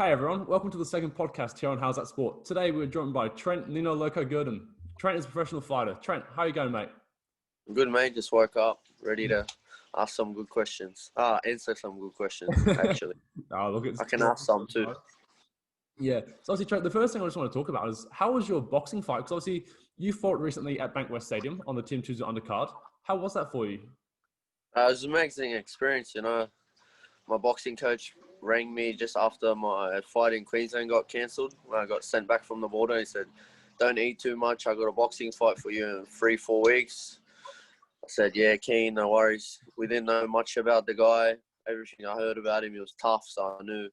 Hey everyone, welcome to the second podcast here on Howzat Sport. Today we're joined by Trent, Nino, Loco, Girdham. Trent is a professional fighter. Trent, how are you going, mate? I'm good, mate. Just woke up, ready to ask some good questions. Answer some good questions, actually. I can ask some too. Yeah. So obviously, Trent, the first thing I just want to talk about is how was your boxing fight? Because obviously you fought recently at Bankwest Stadium on the Team Tuesday undercard. How was that for you? It was an amazing experience, you know. My boxing coach rang me just after my fight in Queensland got cancelled. When I got sent back from the border, he said, "Don't eat too much. I got a boxing fight for you in 3-4 weeks." I said, "Yeah, keen, no worries." We didn't know much about the guy. Everything I heard about him, he was tough, so I knew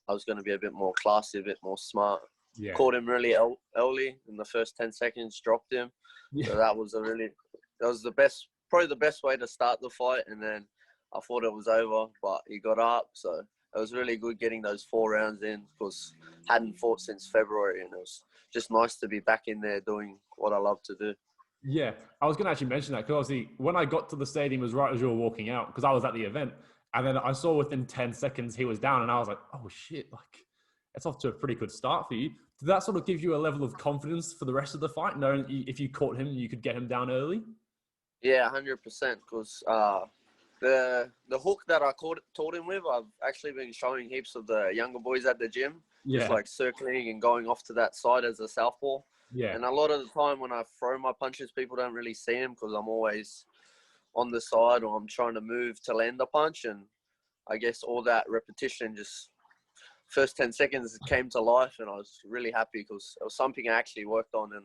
I was going to be a bit more classy, a bit more smart. Yeah. Caught him really early in the first 10 seconds, dropped him. Yeah. So that was probably the best way to start the fight. And then I thought it was over, but he got up. So it was really good getting those 4 rounds in because I hadn't fought since February, and it was just nice to be back in there doing what I love to do. Yeah, I was going to actually mention that because obviously when I got to the stadium, it was right as you were walking out because I was at the event. And then I saw within 10 seconds he was down and I was like, oh shit, like it's off to a pretty good start for you. Did that sort of give you a level of confidence for the rest of the fight, knowing if you caught him, you could get him down early? Yeah, 100%. Because the hook that I taught him with, I've actually been showing heaps of the younger boys at the gym, just like circling and going off to that side as a southpaw. Yeah. And a lot of the time when I throw my punches, people don't really see them because I'm always on the side or I'm trying to move to land the punch. And I guess all that repetition just first 10 seconds came to life, and I was really happy because it was something I actually worked on, and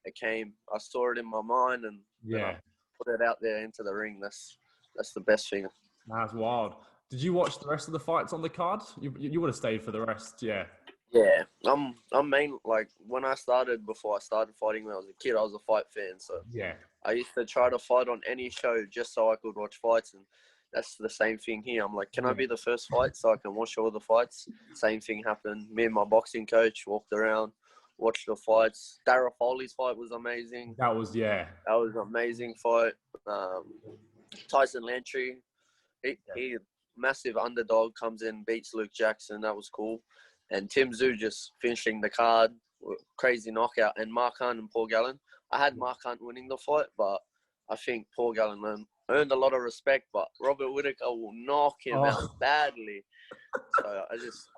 it came. I saw it in my mind, and then I put it out there into the ring. That's the best thing. That's wild. Did you watch the rest of the fights on the card? You would have stayed for the rest, yeah. Yeah, I'm like before I started fighting when I was a kid, I was a fight fan. So yeah, I used to try to fight on any show just so I could watch fights, and that's the same thing here. I'm like, can I be the first fight so I can watch all the fights? Same thing happened. Me and my boxing coach walked around, watched the fights. Darragh Foley's fight was amazing. That was an amazing fight. Tyson Lantry, he massive underdog, comes in, beats Luke Jackson. That was cool. And Tim Tszyu just finishing the card, crazy knockout. And Mark Hunt and Paul Gallen. I had Mark Hunt winning the fight, but I think Paul Gallen earned a lot of respect. But Robert Whittaker will knock him out badly. So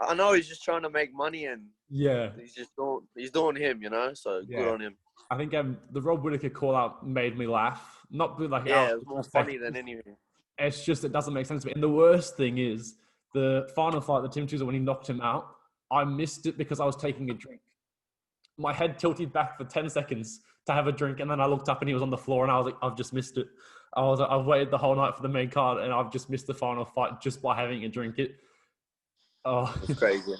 I know he's just trying to make money, and he's doing him, you know. So good on him. I think the Rob Whittaker call out made me laugh. Not like it was more funny than anything. It's just it doesn't make sense to me. And the worst thing is the final fight, the Tim Tuesday, when he knocked him out, I missed it because I was taking a drink. My head tilted back for 10 seconds to have a drink, and then I looked up and he was on the floor, and I was like, I've just missed it. I've waited the whole night for the main card, and I've just missed the final fight just by having a drink. It was crazy.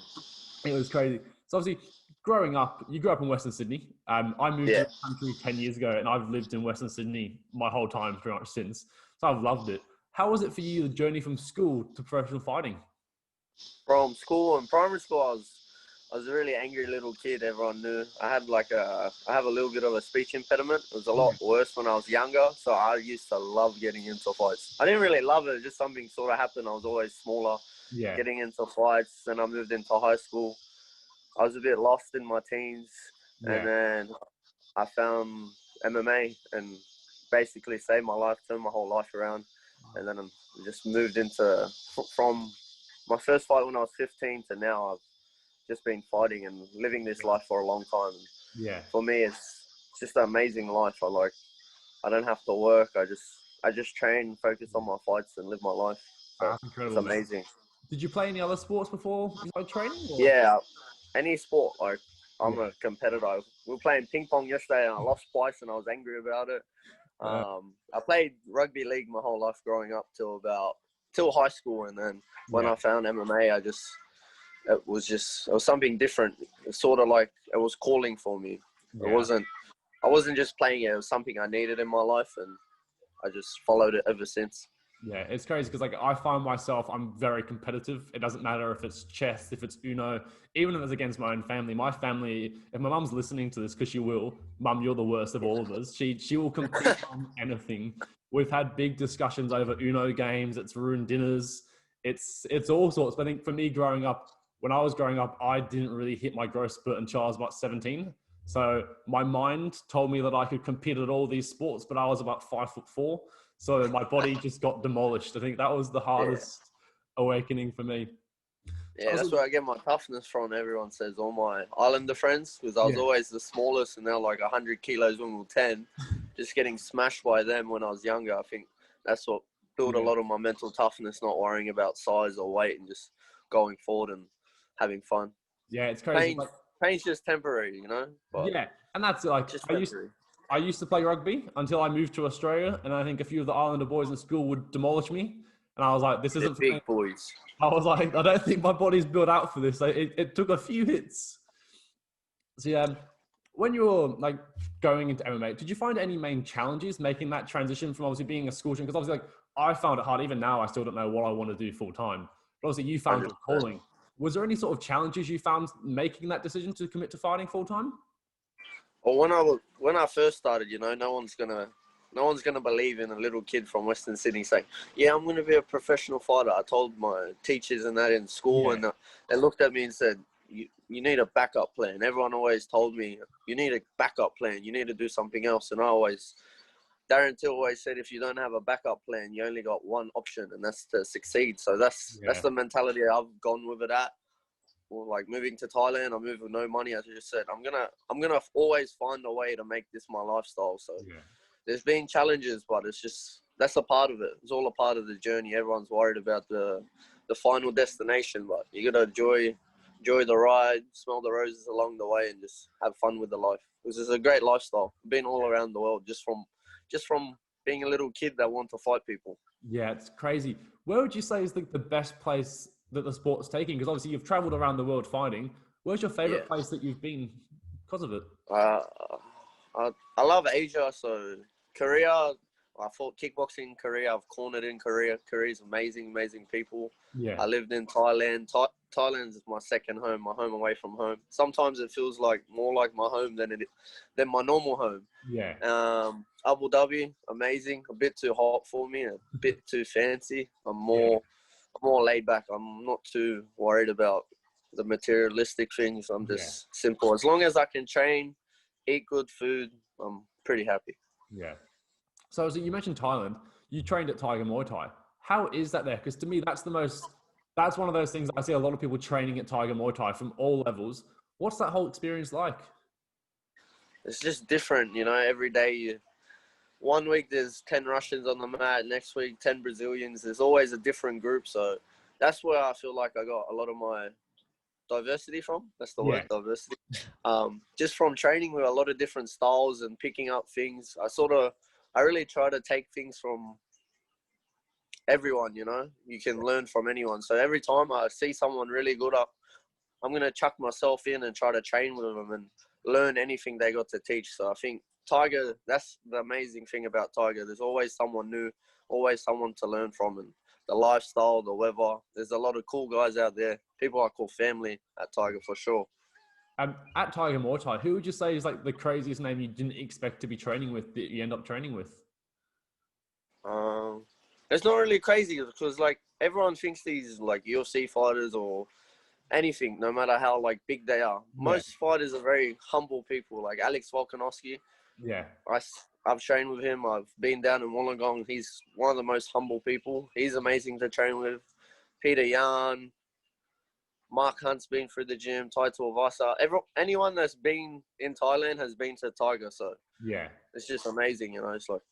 It was crazy. So obviously, growing up, you grew up in Western Sydney. I moved to the country 10 years ago, and I've lived in Western Sydney my whole time pretty much since. So I've loved it. How was it for you, the journey from school to professional fighting? From school and primary school, I was a really angry little kid. Everyone knew. I have a little bit of a speech impediment. It was a lot worse when I was younger, so I used to love getting into fights. I didn't really love it, just something sort of happened. I was always smaller, getting into fights. Then I moved into high school. I was a bit lost in my teens, and then I found MMA and basically saved my life, turned my whole life around. And then I just moved from my first fight when I was 15 to now. I've just been fighting and living this life for a long time. For me, it's just an amazing life. I don't have to work. I just train, focus on my fights, and live my life. So it's amazing. Did you play any other sports before you started training? Or? Yeah, any sport. I'm a competitor. We were playing ping pong yesterday, and I lost twice, and I was angry about it. I played rugby league my whole life growing up till high school, and then when I found MMA, it was something different. It's sort of like it was calling for me. I wasn't just playing it. It was something I needed in my life, and I just followed it ever since. Yeah, it's crazy because I find myself, I'm very competitive. It doesn't matter if it's chess, if it's Uno, even if it's against my own family. My family, if my mum's listening to this, because she will, Mum, you're the worst of all of us. She will compete on anything. We've had big discussions over Uno games. It's ruined dinners. It's all sorts. But I think for me growing up, when I was growing up, I didn't really hit my growth spurt until I was about 17. So my mind told me that I could compete at all these sports, but I was about 5'4". So my body just got demolished. I think that was the Yeah. hardest awakening for me. Yeah, that's where I get my toughness from. Everyone says all my Islander friends, because I was Yeah. always the smallest, and they're like 100 kilos when we were 10. Just getting smashed by them when I was younger. I think that's what built a lot of my mental toughness, not worrying about size or weight and just going forward and having fun. Yeah, it's crazy. Pain's just temporary, you know? But yeah, and that's like, just I used to play rugby until I moved to Australia, and I think a few of the Islander boys in school would demolish me. And I was like, this isn't big boys. I was like, I don't think my body's built out for this. Like, it took a few hits. So yeah, when you were like going into MMA, did you find any main challenges making that transition from obviously being a school student? Because obviously, like, I found it hard. Even now, I still don't know what I want to do full time. But obviously, you found your calling. Was there any sort of challenges you found making that decision to commit to fighting full time? Well, when I first started, you know, no one's gonna believe in a little kid from Western Sydney saying, "Yeah, I'm gonna be a professional fighter." I told my teachers and that in school, and they looked at me and said, "You need a backup plan." Everyone always told me, "You need a backup plan. You need to do something else." And Darren Till always said, "If you don't have a backup plan, you only got one option, and that's to succeed." So that's the mentality I've gone with it at. Or like moving to Thailand, I moved with no money. As I just said, I'm gonna always find a way to make this my lifestyle. So there's been challenges, but that's a part of it. It's all a part of the journey. Everyone's worried about the final destination, but you gotta enjoy the ride, smell the roses along the way, and just have fun with the life. This is a great lifestyle. Been all around the world just from being a little kid that want to fight people. Yeah, it's crazy. Where would you say is the best place that the sport's taking? Because obviously you've traveled around the world fighting. Where's your favorite place that you've been because of it? I love Asia, so Korea. I fought kickboxing in Korea. I've cornered in Korea. Korea's amazing people. Yeah. I lived in Thailand. Thailand is my second home, my home away from home. Sometimes it feels like more like my home than my normal home. Yeah. Abu Dhabi, amazing. A bit too hot for me, a bit too fancy. I'm more laid back. I'm not too worried about the materialistic things. I'm just simple. As long as I can train, eat good food, I'm pretty happy. Yeah. So you mentioned Thailand. You trained at Tiger Maui Thai. How is that there? Because to me, that's one of those things I see a lot of people training at Tiger Maui Thai from all levels. What's that whole experience like? It's just different, you know. Every day, one week there's 10 Russians on the mat. Next week, 10 Brazilians. There's always a different group. So that's where I feel like I got a lot of my diversity from. That's the word, diversity. Just from training with a lot of different styles and picking up things. I really try to take things from everyone, you know. You can learn from anyone. So every time I see someone really good, I'm going to chuck myself in and try to train with them and learn anything they got to teach. So I think Tiger, that's the amazing thing about Tiger. There's always someone new, always someone to learn from. And the lifestyle, the weather, there's a lot of cool guys out there. People I call family at Tiger for sure. At Tiger Maui Thai, who would you say is like the craziest name you didn't expect to be training with that you end up training with? It's not really crazy because like everyone thinks these like UFC fighters or anything, no matter how like big they are. Most fighters are very humble people. Like Alex Volkanovski. Yeah. I've trained with him. I've been down in Wollongong. He's one of the most humble people. He's amazing to train with. Peter Yan. Mark Hunt's been through the gym. Tai Tuivasa. Anyone that's been in Thailand has been to Tiger. So it's just amazing, you know. It's like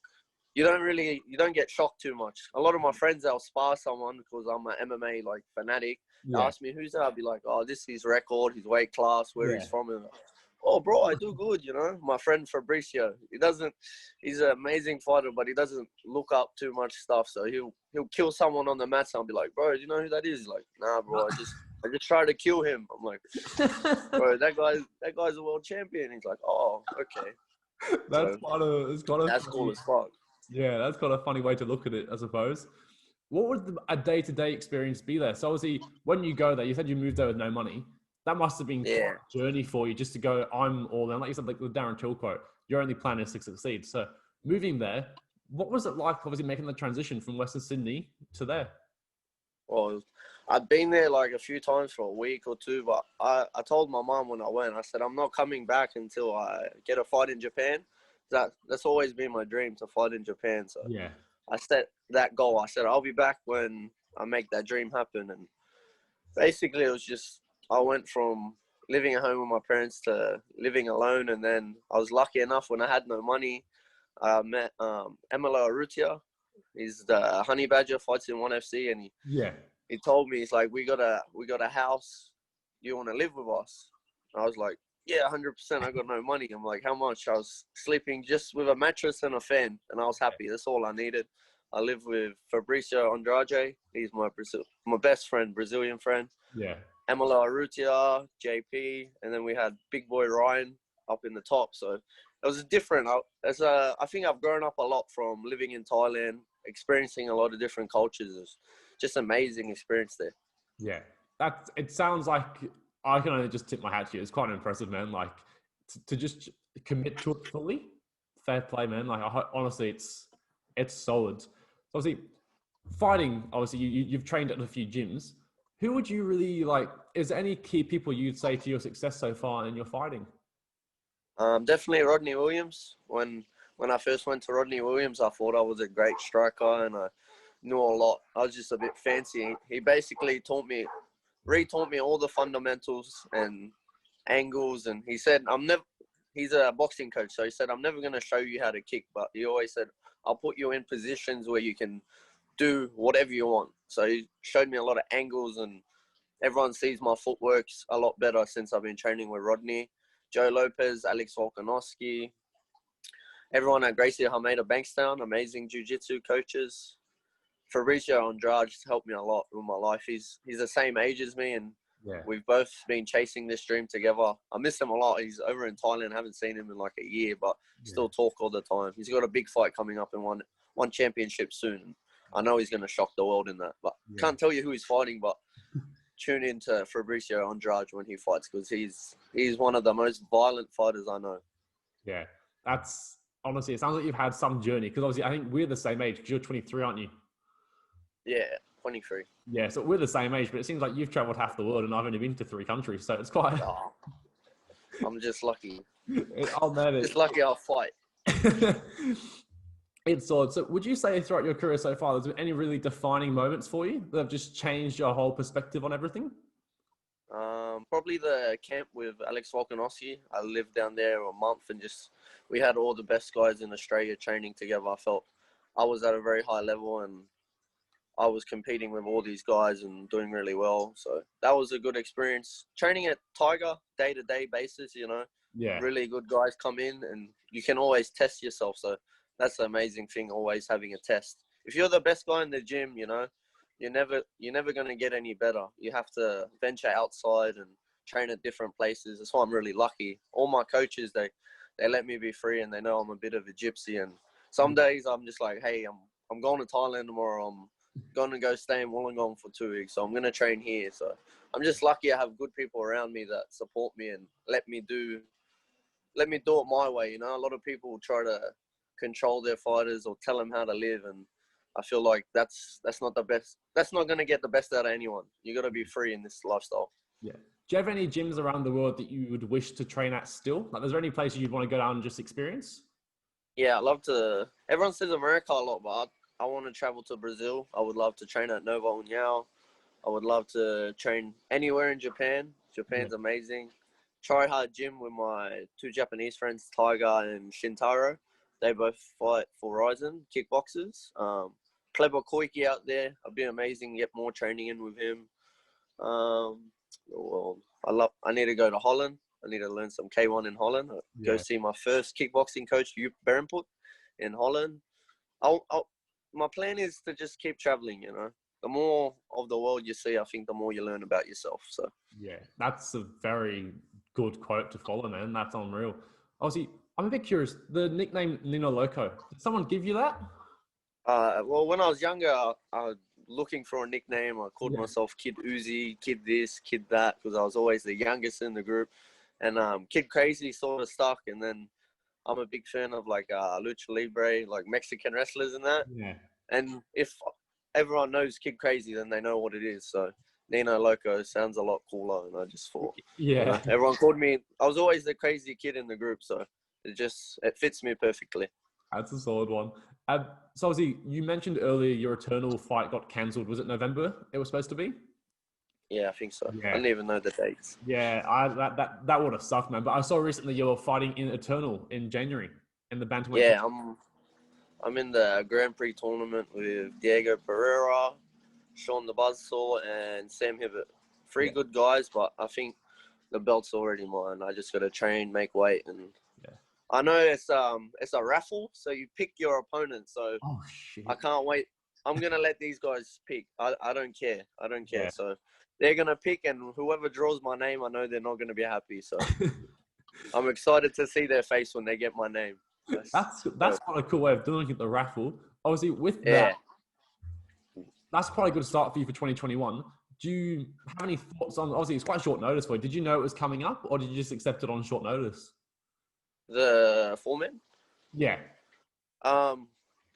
you don't get shocked too much. A lot of my friends, they'll spar someone because I'm an MMA like fanatic. They ask me who's that. I'll be like, oh, this is his record, his weight class, where he's from. And oh, bro, I do good, you know. My friend Fabricio, he's an amazing fighter, but he doesn't look up too much stuff. So he'll kill someone on the mat. And I'll be like, bro, do you know who that is? He's like, nah, bro, I just try to kill him. I'm like, bro, that guy's a world champion. He's like, oh, okay. That's cool as fuck. Yeah, that's kind of a funny way to look at it, I suppose. What would a day-to-day experience be there? So obviously, when you go there, you said you moved there with no money. That must have been quite a journey for you just to go, I'm all in. Like you said, like the Darren Till quote, your only plan is to succeed. So moving there, what was it like, obviously, making the transition from Western Sydney to there? Well, I'd been there like a few times for a week or two, but I told my mom when I went, I said, I'm not coming back until I get a fight in Japan. That's always been my dream, to fight in Japan. So Yeah. I set that goal. I said, I'll be back when I make that dream happen. And basically it was just, I went from living at home with my parents to living alone. And then I was lucky enough when I had no money, I met Emilo Arrutia. He's the Honey Badger, fights in 1FC, and he told me, he's like, we got a house. You want to live with us? And I was like, yeah, 100%. I got no money. I'm like, how much? I was sleeping just with a mattress and a fan, and I was happy. That's all I needed. I live with Fabricio Andrade. He's my best friend, Brazilian friend. Yeah. Emilo Arrutia, JP, and then we had big boy Ryan up in the top. So it was different. I think I've grown up a lot from living in Thailand, experiencing a lot of different cultures. It's just amazing experience there. Yeah. It sounds like, I can only just tip my hat to you. It's quite impressive, man. Like, to just commit to it fully. Fair play, man. Like, honestly, it's solid. Obviously, fighting, obviously, you've trained at a few gyms. Who would you really like? Is there any key people you'd say to your success so far in your fighting? Definitely Rodney Williams. When I first went to Rodney Williams, I thought I was a great striker and I knew a lot. I was just a bit fancy. He basically retaught me all the fundamentals and angles. And he said, he's a boxing coach. So he said, I'm never going to show you how to kick, but he always said, I'll put you in positions where you can do whatever you want. So he showed me a lot of angles, and everyone sees my footwork's a lot better since I've been training with Rodney. Joe Lopez, Alex Volkanovski, everyone at Gracie Hameda Bankstown, amazing Jiu Jitsu coaches. Fabricio Andrade helped me a lot with my life. He's the same age as me, and we've both been chasing this dream together. I miss him a lot. He's over in Thailand. I haven't seen him in like a year, but still talk all the time. He's got a big fight coming up and one championship soon. I know he's going to shock the world in that, but can't tell you who he's fighting, but tune in to Fabricio Andrade when he fights, because he's one of the most violent fighters I know. Yeah, that's honestly, it sounds like you've had some journey, because obviously I think we're the same age, because you're 23, aren't you? Yeah, 23. Yeah, so we're the same age, but it seems like you've traveled half the world and I've only been to 3 countries, so it's quite... Oh, I'm just lucky. I'll never... Just lucky I'll fight. It's solid. So would you say throughout your career so far, there's been any really defining moments for you that have just changed your whole perspective on everything? Probably the camp with Alex Volkanovski. I lived down there a month, and we had all the best guys in Australia training together. I felt I was at a very high level, and I was competing with all these guys and doing really well. So that was a good experience. Training at Tiger, day-to-day basis, really good guys come in, and you can always test yourself. So that's the amazing thing, always having a test. If you're the best guy in the gym, you're never going to get any better. You have to venture outside and train at different places. That's why I'm really lucky. All my coaches, they let me be free, and they know I'm a bit of a gypsy. And some days I'm just like, hey, I'm going to Thailand tomorrow. I'm going to go stay in Wollongong for 2 weeks, so I'm going to train here. So I'm just lucky I have good people around me that support me and let me do it my way. A lot of people try to control their fighters or tell them how to live, and I feel like that's not the best. That's not going to get the best out of anyone. You got to be free in this lifestyle. Yeah. Do you have any gyms around the world that you would wish to train at still? Like, is there any places you'd want to go down and just experience? Yeah, I love to. Everyone says America a lot, but I want to travel to Brazil. I would love to train at Nova União. I would love to train anywhere in Japan. Japan's amazing. Try Hard Gym with my 2 Japanese friends, Tiger and Shintaro. They both fight for Ryzen, kickboxers. Kleber Koike out there. It'd be amazing to get more training in with him. I need to go to Holland. I need to learn some K1 in Holland. Go see my first kickboxing coach, Joop Berenput, in Holland. My plan is to just keep traveling, The more of the world you see, I think the more you learn about yourself. So yeah, that's a very good quote to follow, man. That's unreal. Obviously, I'm a bit curious. The nickname Nino Loco, did someone give you that? Well, when I was younger, I was looking for a nickname. I called myself Kid Uzi, Kid this, Kid that, because I was always the youngest in the group. And Kid Crazy sort of stuck. And then I'm a big fan of like Lucha Libre, like Mexican wrestlers and that. Yeah. And if everyone knows Kid Crazy, then they know what it is. So Nino Loco sounds a lot cooler, and I just thought, Yeah. everyone called me. I was always the crazy kid in the group, so it fits me perfectly. That's a solid one. So obviously, you mentioned earlier your Eternal fight got cancelled. Was it November it was supposed to be? Yeah, I think so. I Yeah. don't even know the dates. Yeah, that would have sucked, man. But I saw recently you were fighting in Eternal in January in the Bantamweight. Yeah, I'm in the Grand Prix tournament with Diego Pereira, Sean the Buzzsaw, and Sam Hibbert. Three good guys, but I think the belt's already mine. I just got to train, make weight, and I know it's a raffle, so you pick your opponent. So Oh shit! I can't wait. I'm gonna let these guys pick. I don't care. I don't care. Yeah. So they're gonna pick, and whoever draws my name, I know they're not gonna be happy. So I'm excited to see their face when they get my name. That's quite a cool way of doing it. The raffle, obviously, with Yeah. that, that's probably a good start for you for 2021. Do you have any thoughts on? Obviously, it's quite short notice for you. Did you know it was coming up, or did you just accept it on short notice? The foreman. Yeah.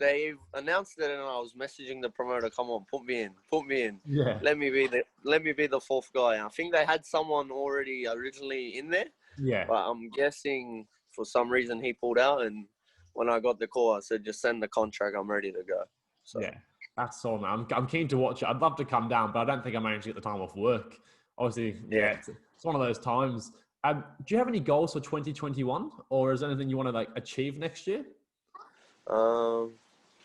They've announced it, and I was messaging the promoter. Come on, put me in. Yeah. Let me be the fourth guy. I think they had someone already originally in there. Yeah. But I'm guessing for some reason he pulled out, and when I got the call, I said, just send the contract. I'm ready to go. So. Yeah, that's so, man. I'm keen to watch it. I'd love to come down, but I don't think I managed to get the time off work. Obviously, it's one of those times. Do you have any goals for 2021, or is there anything you want to achieve next year?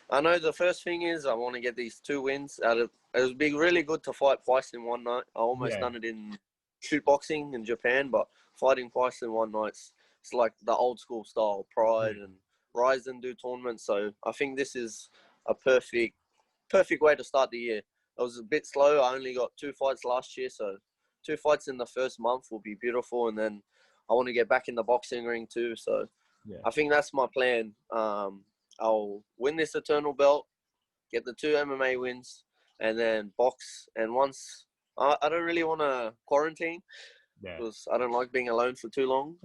I know the first thing is I want to get these 2 wins out of. It would be really good to fight twice in one night. I almost done it in shoot boxing in Japan, but fighting twice in one night, it's like the old school style, Pride and Rise and do tournaments. So I think this is a perfect way to start the year. I was a bit slow. I only got 2 fights last year, so 2 fights in the first month will be beautiful. And then I want to get back in the boxing ring too. So I think that's my plan. I'll win this Eternal belt, get the 2 MMA wins, and then box. And once I don't really want to quarantine because I don't like being alone for too long.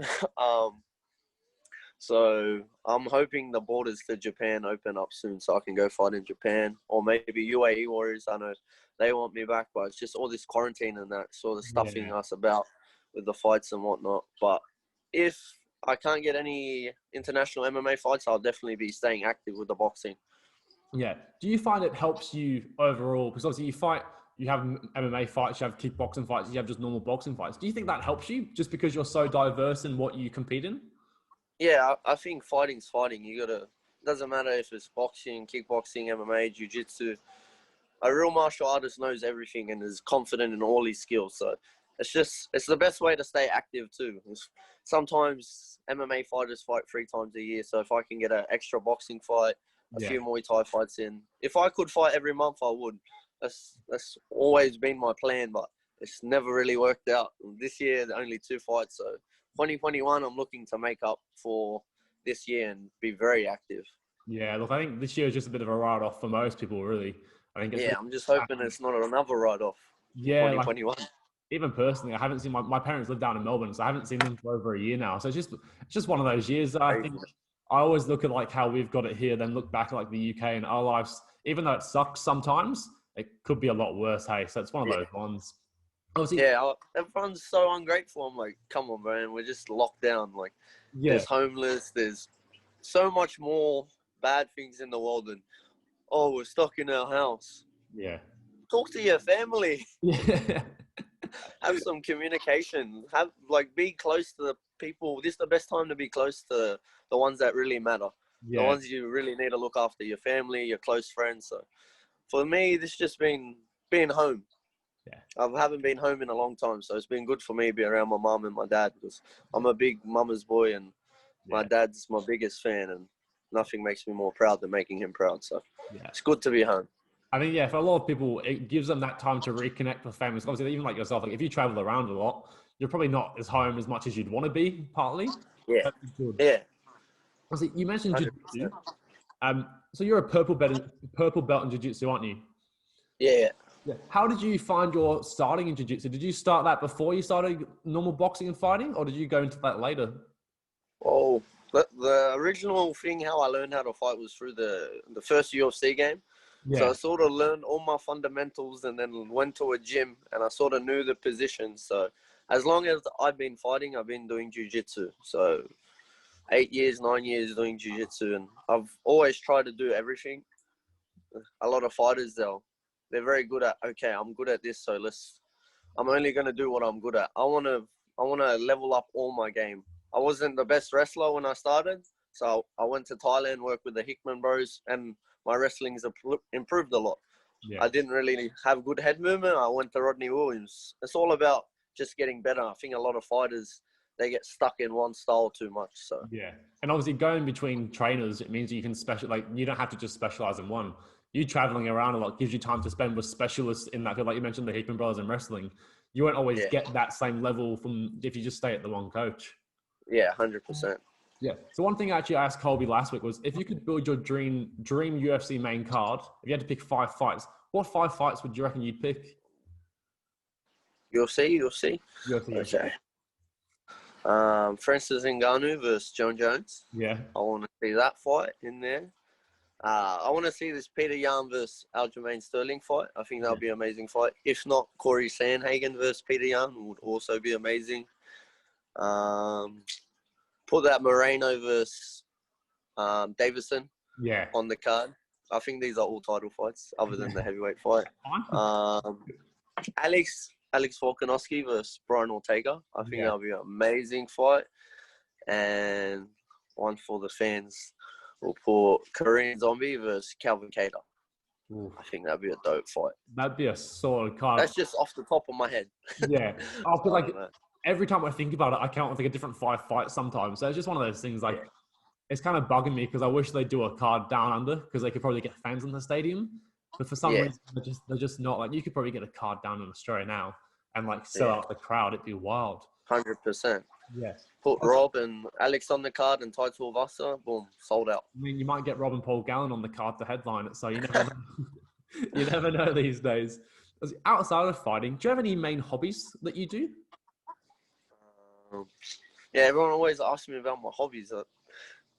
So I'm hoping the borders to Japan open up soon so I can go fight in Japan, or maybe UAE Warriors. I know they want me back, but it's just all this quarantine and that sort of stuffing us about with the fights and whatnot. But if I can't get any international MMA fights, I'll definitely be staying active with the boxing. Yeah. Do you find it helps you overall? Because obviously you have MMA fights, you have kickboxing fights, you have just normal boxing fights. Do you think that helps you just because you're so diverse in what you compete in? Yeah, I think fighting's fighting. Doesn't matter if it's boxing, kickboxing, MMA, Jiu Jitsu. A real martial artist knows everything and is confident in all his skills. So it's the best way to stay active too. Sometimes MMA fighters fight 3 times a year. So if I can get an extra boxing fight, a few Muay Thai fights in. If I could fight every month, I would. That's always been my plan, but it's never really worked out. This year, only 2 fights. So 2021, I'm looking to make up for this year and be very active. Yeah, look, I think this year is just a bit of a write-off for most people, really. I think I'm just hoping it's not another write-off. Yeah, 2021. Even personally, I haven't seen my parents live down in Melbourne, so I haven't seen them for over a year now. So it's just one of those years that I think I always look at how we've got it here, then look back at the UK and our lives. Even though it sucks sometimes, it could be a lot worse. Hey, so it's one of those ones. Obviously, everyone's so ungrateful. I'm like, come on, man, we're just locked down. There's homeless. There's so much more bad things in the world than, we're stuck in our house. Yeah. Talk to your family. Yeah. Have some communication. Be close to the people. This is the best time to be close to the ones that really matter. The ones you really need to look after, your family, your close friends. So for me, this just been being home. I haven't been home in a long time, so it's been good for me to be around my mum and my dad because I'm a big mama's boy and my dad's my biggest fan, and nothing makes me more proud than making him proud. So it's good to be home. I think, for a lot of people, it gives them that time to reconnect with families. Obviously, even like yourself, if you travel around a lot, you're probably not as home as much as you'd want to be, partly. Yeah. Obviously, you mentioned Jiu-Jitsu. So you're a purple belt in Jiu-Jitsu, aren't you? Yeah. How did you find your starting in Jiu-Jitsu? Did you start that before you started normal boxing and fighting, or did you go into that later? The original thing, how I learned how to fight was through the first UFC game. So I Yeah. sort of learned all my fundamentals and then went to a gym and I sort of knew the positions. So as long as I've been fighting, I've been doing jiu-jitsu. So 8 years, 9 years doing jiu-jitsu, and I've always tried to do everything. A lot of fighters, they're very good at, okay, I'm good at this, so I'm only going to do what I'm good at. I want to level up all my game. I wasn't the best wrestler when I started, so I went to Thailand, worked with the Hickman bros, and my wrestling's improved a lot. Yeah. I didn't really have good head movement. I went to Rodney Williams. It's all about just getting better. I think a lot of fighters, they get stuck in one style too much. So Yeah. And obviously going between trainers, it means you can you don't have to just specialize in one. You traveling around a lot gives you time to spend with specialists in that field. Like you mentioned, the Hickman brothers in wrestling. You won't always yeah, get that same level from if you just stay at the one coach. yeah, 100%. Yeah. So one thing actually I asked Colby last week was if you could build your dream UFC main card, if you had to pick 5 fights, what 5 fights would you reckon you'd pick? UFC. UFC. Okay. Francis Ngannou versus John Jones. Yeah. I want to see that fight in there. I want to see this Peter Yan versus Aljamain Sterling fight. I think that'll be an amazing fight. If not, Corey Sandhagen versus Peter Yan would also be amazing. Put that Moreno versus Davison Yeah. on the card. I think these are all title fights other than the heavyweight fight. Alex Volkanovski versus Brian Ortega. I think that'll be an amazing fight. And one for the fans. We'll put Korean Zombie versus Calvin Kattar. I think that'd be a dope fight. That'd be a solid card. That's just off the top of my head. Yeah. I feel like every time I think about it, I can't think of different 5 fights sometimes. So it's just one of those things like it's kind of bugging me because I wish they do a card down under because they could probably get fans in the stadium. But for some reason, they're just not like you could probably get a card down in Australia now and like sell out the crowd. It'd be wild. 100%. Yeah. Put Rob and Alex on the card and Title Vasa, boom, sold out. I mean, you might get Rob and Paul Gallen on the card to headline it, so you never know. You never know these days. Outside of fighting, do you have any main hobbies that you do? Yeah, everyone always asks me about my hobbies.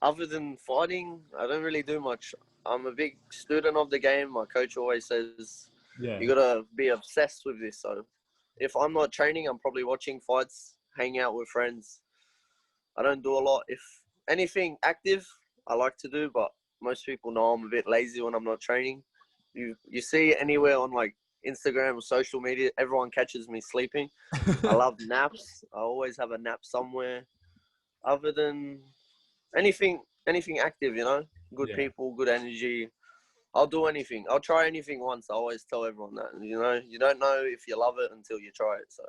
Other than fighting, I don't really do much. I'm a big student of the game. My coach always says, you got to be obsessed with this. So if I'm not training, I'm probably watching fights, hanging out with friends. I don't do a lot. If anything active, I like to do, but most people know I'm a bit lazy when I'm not training. You see anywhere on like Instagram or social media, everyone catches me sleeping. I love naps. I always have a nap somewhere. Other than anything active, good people, good energy. I'll do anything. I'll try anything once. I always tell everyone that. You don't know if you love it until you try it. So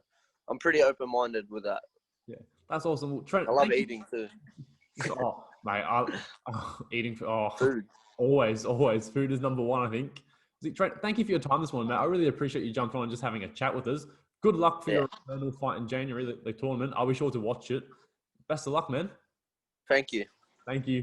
I'm pretty open-minded with that. Yeah, that's awesome. Trent, I love eating too. Oh, mate, eating food. Always. Food is number one, I think. Trent, thank you for your time this morning, mate. I really appreciate you jumping on and just having a chat with us. Good luck for your final fight in January, the tournament. I'll be sure to watch it. Best of luck, man. Thank you. Thank you.